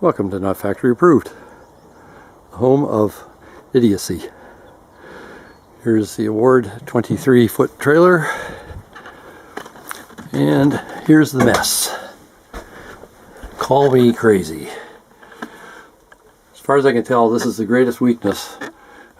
Welcome to Not Factory Approved, the home of idiocy. Here's the award 23-foot trailer, and here's the mess. Call me crazy. As far as I can tell, this is the greatest weakness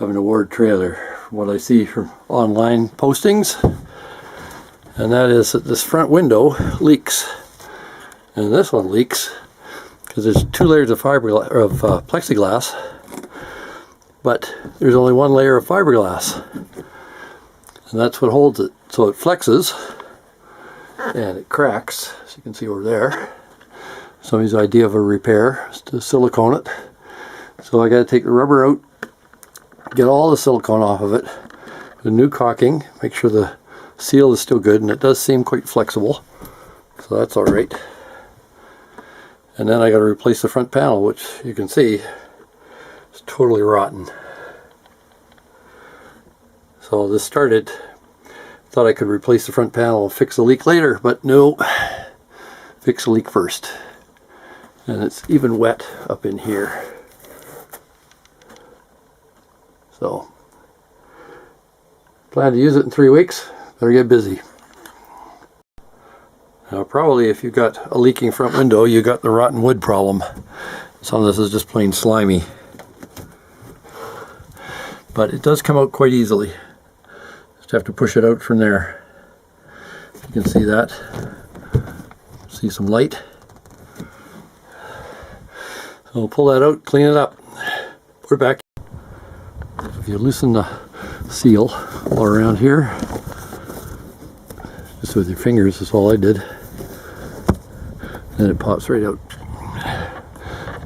of an award trailer, from what I see from online postings, and that is that this front window leaks. And this one leaks because there's 2 layers of plexiglass, but there's only 1 layer of fiberglass, and that's what holds it. So it flexes and it cracks, as you can see over there. Somebody's idea of a repair is to silicone it. So I got to take the rubber out, get all the silicone off of it, the new caulking, make sure the seal is still good, and it does seem quite flexible, so that's all right. And then I got to replace the front panel, which you can see is totally rotten. So this started, thought I could replace the front panel and fix the leak later, but no, fix the leak first. And it's even wet up in here. So, plan to use it in 3 weeks, better get busy. Now probably if you've got a leaking front window, you got the rotten wood problem. Some of this is just plain slimy. But it does come out quite easily. Just have to push it out from there. You can see that. See some light. So we'll pull that out, clean it up, put it back. If you loosen the seal all around here, just with your fingers is all I did, then it pops right out.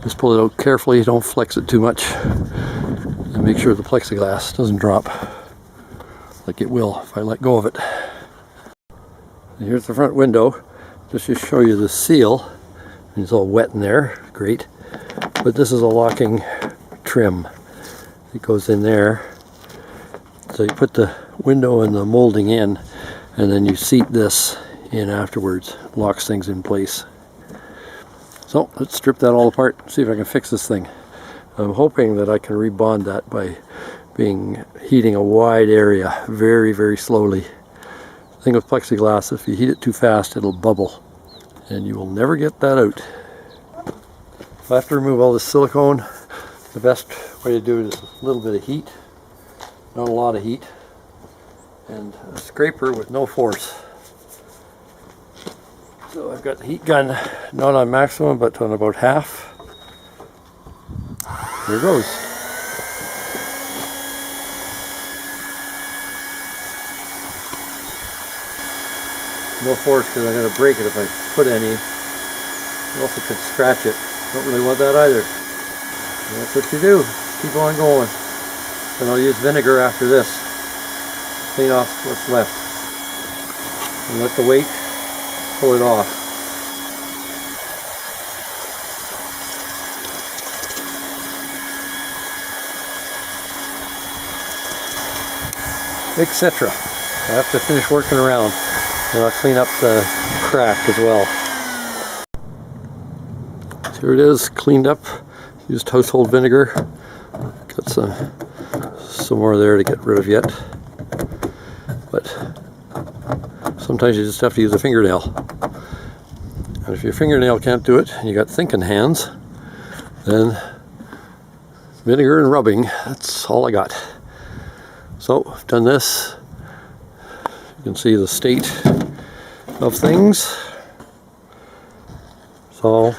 Just pull it out carefully, don't flex it too much, and make sure the plexiglass doesn't drop like it will if I let go of it. And here's the front window, just to show you the seal. It's all wet in there, great, but this is a locking trim. It goes in there, so you put the window and the molding in, and then you seat this in afterwards. Locks things in place. So let's strip that all apart, see if I can fix this thing. I'm hoping that I can rebond that by heating a wide area very, very slowly. The thing with plexiglass, if you heat it too fast, it'll bubble, and you will never get that out. If I have to remove all this silicone, the best way to do it is a little bit of heat, not a lot of heat, and a scraper with no force. So I've got the heat gun not on maximum, but on about half. Here it goes. No force because I'm going to break it if I put any. I also could scratch it. Don't really want that either. And that's what you do. Keep on going. And I'll use vinegar after this. Clean off what's left. And let the weight pull it off. Etc. I have to finish working around, and I'll clean up the crack as well. So here it is, cleaned up. Used household vinegar. Got some more there to get rid of yet. But sometimes you just have to use a fingernail. And if your fingernail can't do it, and you got thinking hands, then vinegar and rubbing, that's all I got. So I've done this. You can see the state of things. So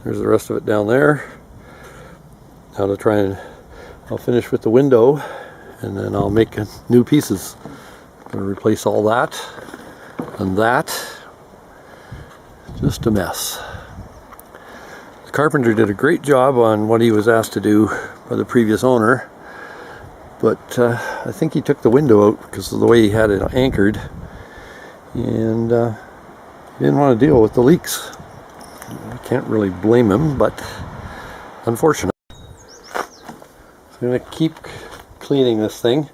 there's the rest of it down there. Now to try and I'll finish with the window, and then I'll make new pieces. I'm going to replace all that and that. Just a mess. The carpenter did a great job on what he was asked to do by the previous owner, but I think he took the window out because of the way he had it anchored, and he didn't want to deal with the leaks. I can't really blame him, but unfortunate. I'm going to keep cleaning this thing.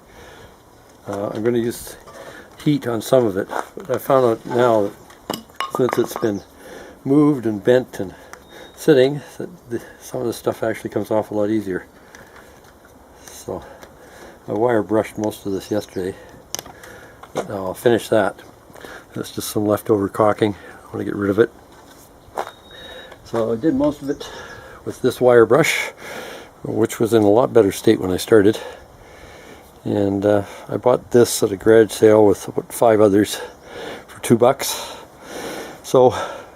I'm going to use heat on some of it, but I found out now that since it's been moved and bent and sitting, some of the stuff actually comes off a lot easier. So I wire brushed most of this yesterday, but now I'll finish that. That's just some leftover caulking. I want to get rid of it. So I did most of it with this wire brush, which was in a lot better state when I started. And I bought this at a garage sale with about 5 others for $2. So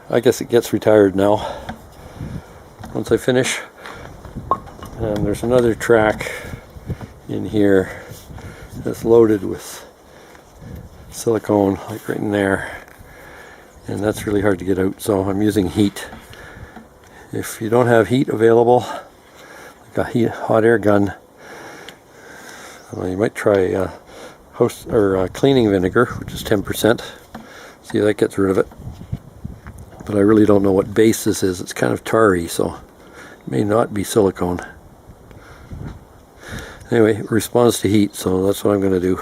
I guess it gets retired now once I finish. And there's another track in here that's loaded with silicone, like right in there, and that's really hard to get out, so I'm using heat. If you don't have heat available, like a hot air gun, you might try cleaning vinegar, which is 10%. See, that gets rid of it. But I really don't know what base this is. It's kind of tarry, so it may not be silicone. Anyway, it responds to heat, so that's what I'm going to do.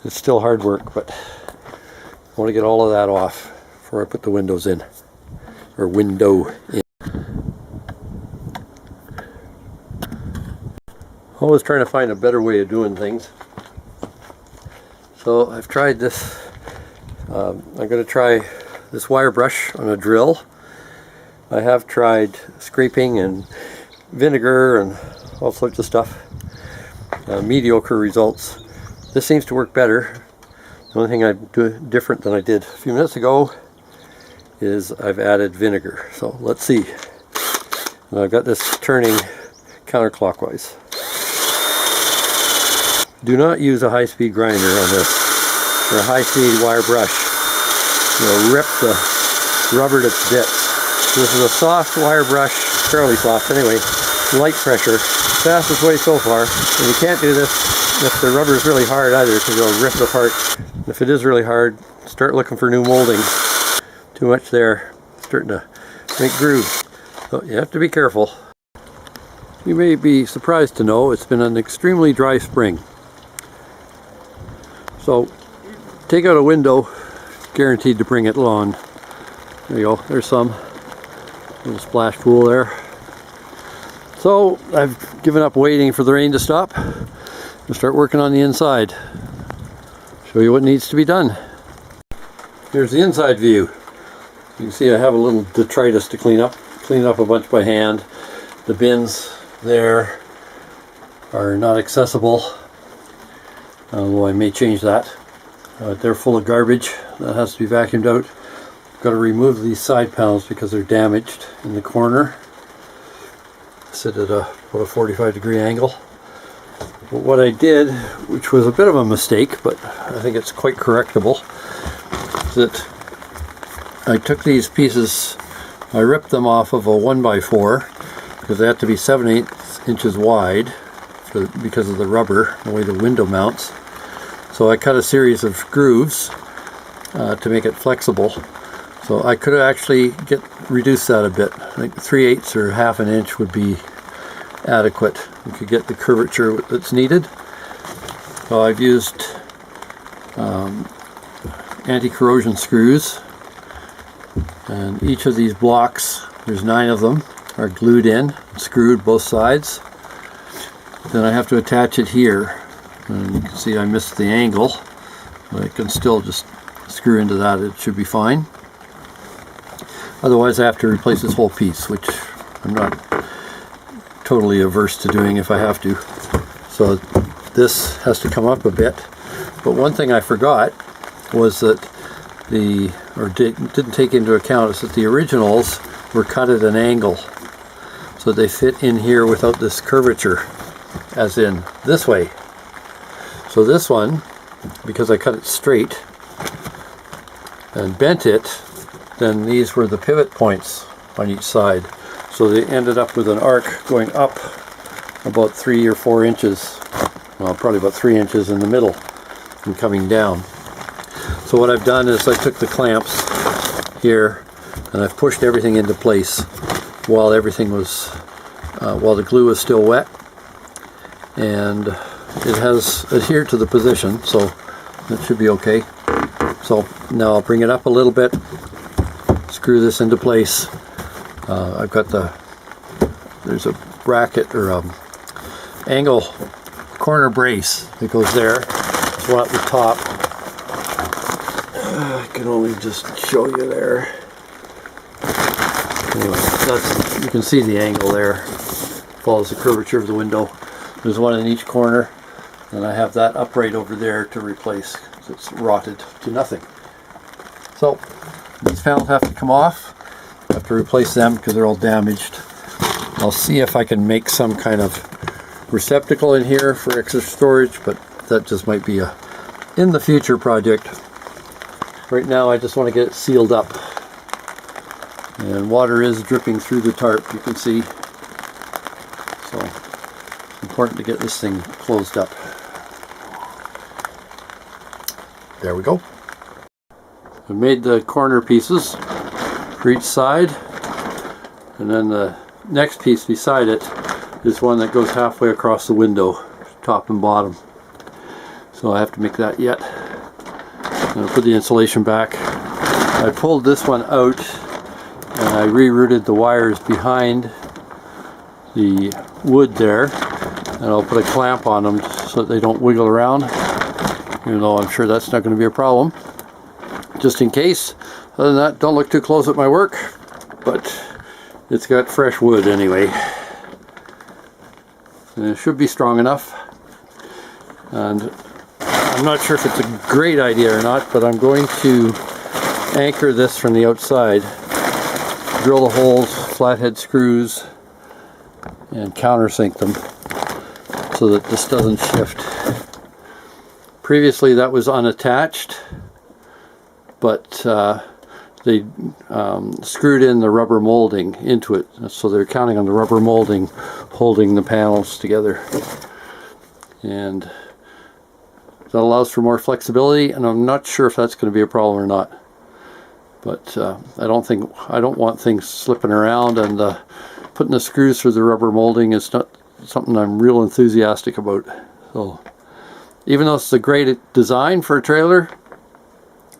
It's still hard work, but I want to get all of that off before I put the windows in, or window in. Always trying to find a better way of doing things. So I've tried this. I'm going to try this wire brush on a drill. I have tried scraping and vinegar and all sorts of stuff. Mediocre results. This seems to work better. The only thing I do different than I did a few minutes ago is I've added vinegar. So let's see. And I've got this turning counterclockwise. Do not use a high-speed grinder on this, or a high-speed wire brush. You'll rip the rubber to bits. This is a soft wire brush, fairly soft anyway, light pressure, fastest way so far. And you can't do this if the rubber is really hard either, because it'll rip it apart. If it is really hard, start looking for new molding. Too much there, starting to make grooves. So you have to be careful. You may be surprised to know it's been an extremely dry spring. So take out a window, guaranteed to bring it lawn. There you go, there's some little splash pool there. So I've given up waiting for the rain to stop and start working on the inside. Show you what needs to be done. Here's the inside view. You can see I have a little detritus to clean up. Clean up a bunch by hand. The bins there are not accessible, although I may change that. They're full of garbage that has to be vacuumed out. I've got to remove these side panels because they're damaged in the corner. Sit at about a 45-degree angle. But what I did, which was a bit of a mistake, but I think it's quite correctable, is that I took these pieces, I ripped them off of a 1x4 because they had to be 7/8 inches wide because of the rubber, the way the window mounts. So I cut a series of grooves to make it flexible. So I could actually reduce that a bit. I think 3/8 or half an inch would be adequate. You could get the curvature that's needed. So I've used anti-corrosion screws, and each of these blocks, there's 9 of them, are glued in, screwed both sides. Then I have to attach it here, and you can see I missed the angle, but I can still just screw into that. It should be fine. Otherwise I have to replace this whole piece, which I'm not totally averse to doing if I have to. So this has to come up a bit. But one thing I forgot was that didn't take into account is that the originals were cut at an angle, so they fit in here without this curvature, as in this way. So this one, because I cut it straight and bent it, then these were the pivot points on each side. So they ended up with an arc going up about 3 or 4 inches, well, probably about 3 inches in the middle, and coming down. So what I've done is I took the clamps here and I've pushed everything into place while everything was, while the glue was still wet, and it has adhered to the position, so it should be okay. So now I'll bring it up a little bit, screw this into place, I've got there's a bracket or angle corner brace that goes there. There's one at the top. I can only just show you there. Anyway, you can see the angle there. Follows the curvature of the window. There's one in each corner, and I have that upright over there to replace. It's rotted to nothing. So these panels have to come off. I have to replace them because they're all damaged. I'll see if I can make some kind of receptacle in here for extra storage, but that just might be a in the future project. Right now I just want to get it sealed up. And water is dripping through the tarp, you can see. So it's important to get this thing closed up. There we go. I've made the corner pieces for each side, and then the next piece beside it is one that goes halfway across the window, top and bottom. So I have to make that yet. I'm going to put the insulation back. I pulled this one out and I rerouted the wires behind the wood there, and I'll put a clamp on them so that they don't wiggle around, even though I'm sure that's not going to be a problem. Just in case. Other than that, don't look too close at my work, but it's got fresh wood anyway. And it should be strong enough. And I'm not sure if it's a great idea or not, but I'm going to anchor this from the outside, drill the holes, flathead screws, and countersink them so that this doesn't shift. Previously that was unattached, but they screwed in the rubber molding into it, so they're counting on the rubber molding holding the panels together. And that allows for more flexibility, and I'm not sure if that's going to be a problem or not. But I don't want things slipping around, and putting the screws through the rubber molding is not something I'm real enthusiastic about. So even though it's a great design for a trailer,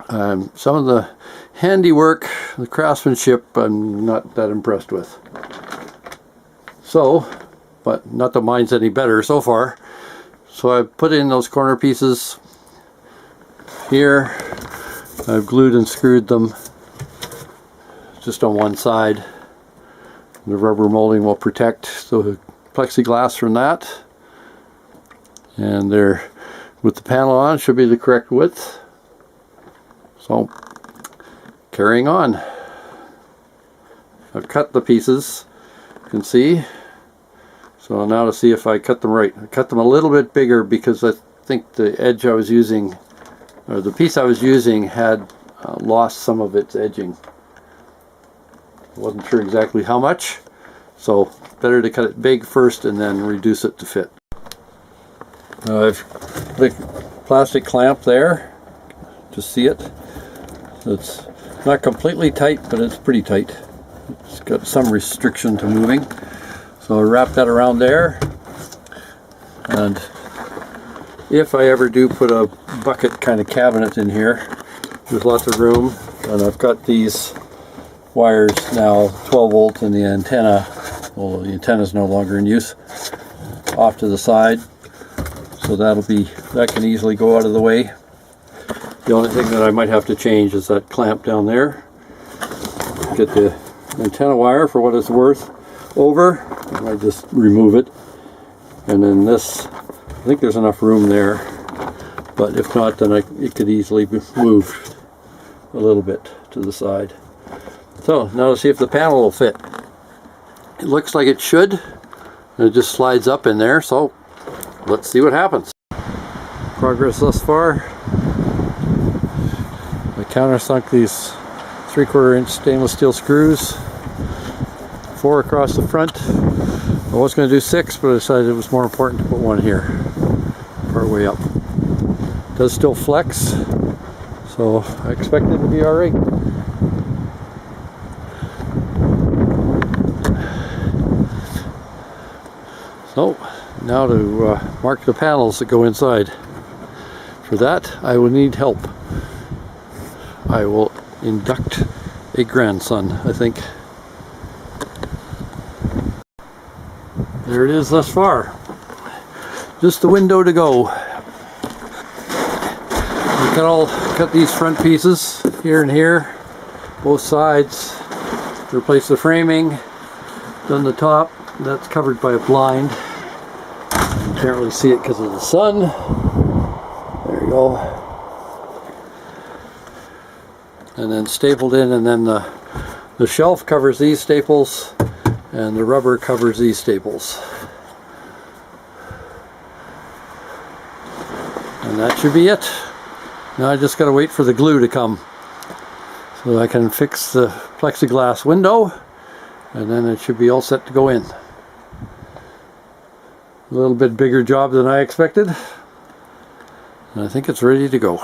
some of the handiwork, the craftsmanship, I'm not that impressed with. So, but not that mine's any better so far. So I've put in those corner pieces here. I've glued and screwed them just on one side. The rubber molding will protect the plexiglass from that. And they're, with the panel on, should be the correct width. So, carrying on. I've cut the pieces, you can see. So now to see if I cut them right. I cut them a little bit bigger because I think the edge I was using, or the piece I was using, had lost some of its edging. I wasn't sure exactly how much, so better to cut it big first and then reduce it to fit. I've put a plastic clamp there to see it. It's not completely tight, but it's pretty tight. It's got some restriction to moving. So I wrap that around there, and if I ever do put a bucket kind of cabinet in here, there's lots of room, and I've got these wires now, 12 volts in the antenna, well, the antenna is no longer in use, off to the side, so that can easily go out of the way. The only thing that I might have to change is that clamp down there. Get the antenna wire, for what it's worth, over. I just remove it, and then this, I think there's enough room there, but if not, then it could easily be moved a little bit to the side. So now to see if the panel will fit. It looks like it should, and it just slides up in there, so let's see what happens. Progress thus far. I countersunk these 3/4 inch stainless steel screws, 4 across the front. I was going to do 6, but I decided it was more important to put one here, part way up. It does still flex, so I expect it to be alright. So, now to mark the panels that go inside. For that, I will need help. I will induct a grandson, I think. there it is thus far. Just the window to go. We cut these front pieces here and here, both sides, to replace the framing. Done the top. That's covered by a blind. You can't really see it because of the sun. There you go. And then stapled in, and then the shelf covers these staples, and the rubber covers these staples. And that should be it. Now I just got to wait for the glue to come so that I can fix the plexiglass window, and then it should be all set to go in. A little bit bigger job than I expected, and I think it's ready to go.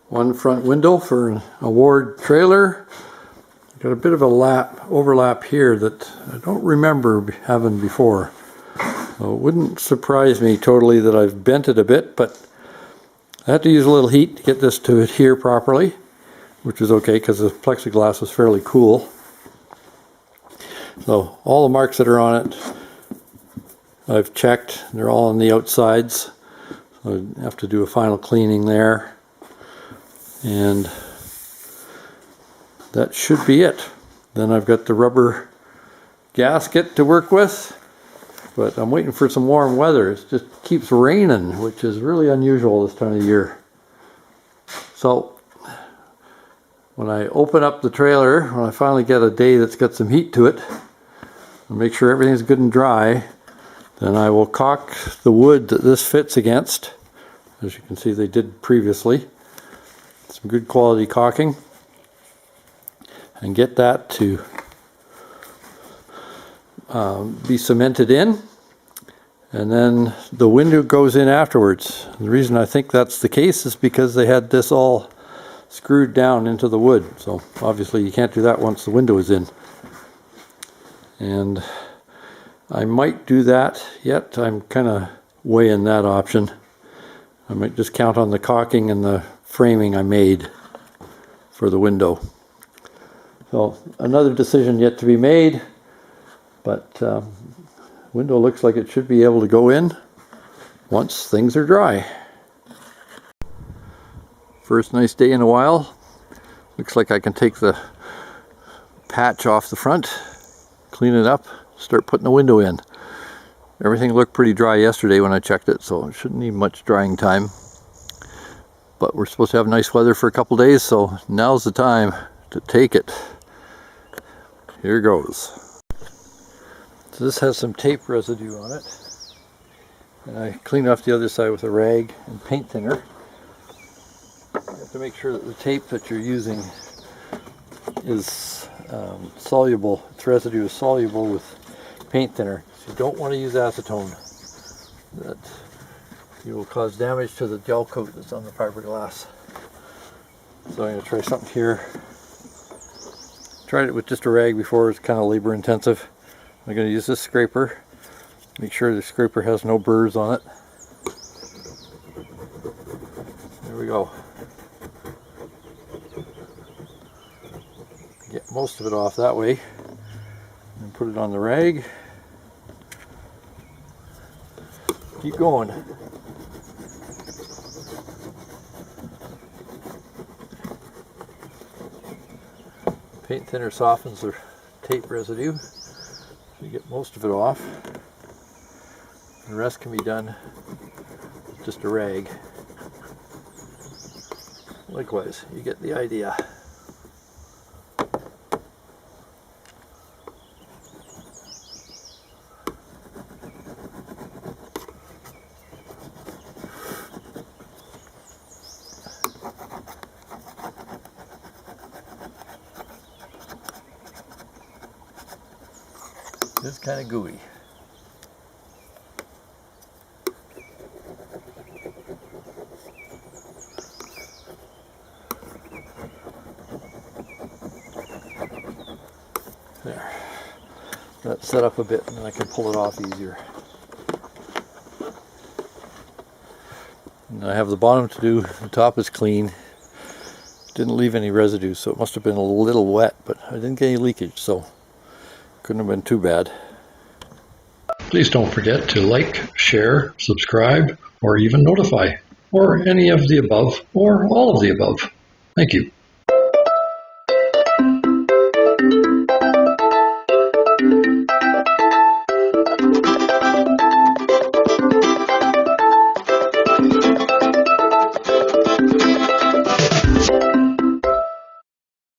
One front window for an award trailer. Got a bit of a overlap here that I don't remember having before. So it wouldn't surprise me totally that I've bent it a bit, but I had to use a little heat to get this to adhere properly, which is okay because the plexiglass was fairly cool. So all the marks that are on it I've checked. They're all on the outsides. So I have to do a final cleaning there. And that should be it. Then I've got the rubber gasket to work with, but I'm waiting for some warm weather. It just keeps raining, which is really unusual this time of year. So when I open up the trailer, when I finally get a day that's got some heat to it, and make sure everything's good and dry, then I will caulk the wood that this fits against. As you can see, they did previously. Some good quality caulking, and get that to be cemented in, and then the window goes in afterwards. The reason I think that's the case is because they had this all screwed down into the wood, so obviously you can't do that once the window is in. And I might do that yet. I'm kind of weighing that option. I might just count on the caulking and the framing I made for the window. So another decision yet to be made, but window looks like it should be able to go in once things are dry. First nice day in a while. Looks like I can take the patch off the front, clean it up, start putting the window in. Everything looked pretty dry yesterday when I checked it, so it shouldn't need much drying time. But we're supposed to have nice weather for a couple days, so now's the time to take it. Here goes. So this has some tape residue on it, and I cleaned off the other side with a rag and paint thinner. You have to make sure that the tape that you're using is soluble. Its residue is soluble with paint thinner. So you don't want to use acetone. That you will cause damage to the gel coat that's on the fiberglass. So I'm going to try something here. Tried it with just a rag before. It's kind of labor intensive. I'm going to use this scraper. Make sure the scraper has no burrs on it. There we go. Get most of it off that way. And put it on the rag. Keep going. Paint thinner softens the tape residue. You get most of it off. The rest can be done with just a rag. Likewise, you get the idea. It's kind of gooey. There. That's set up a bit, and then I can pull it off easier. And I have the bottom to do. The top is clean. Didn't leave any residue, so it must have been a little wet, but I didn't get any leakage, so couldn't have been too bad. Please don't forget to like, share, subscribe, or even notify, or any of the above, or all of the above. Thank you.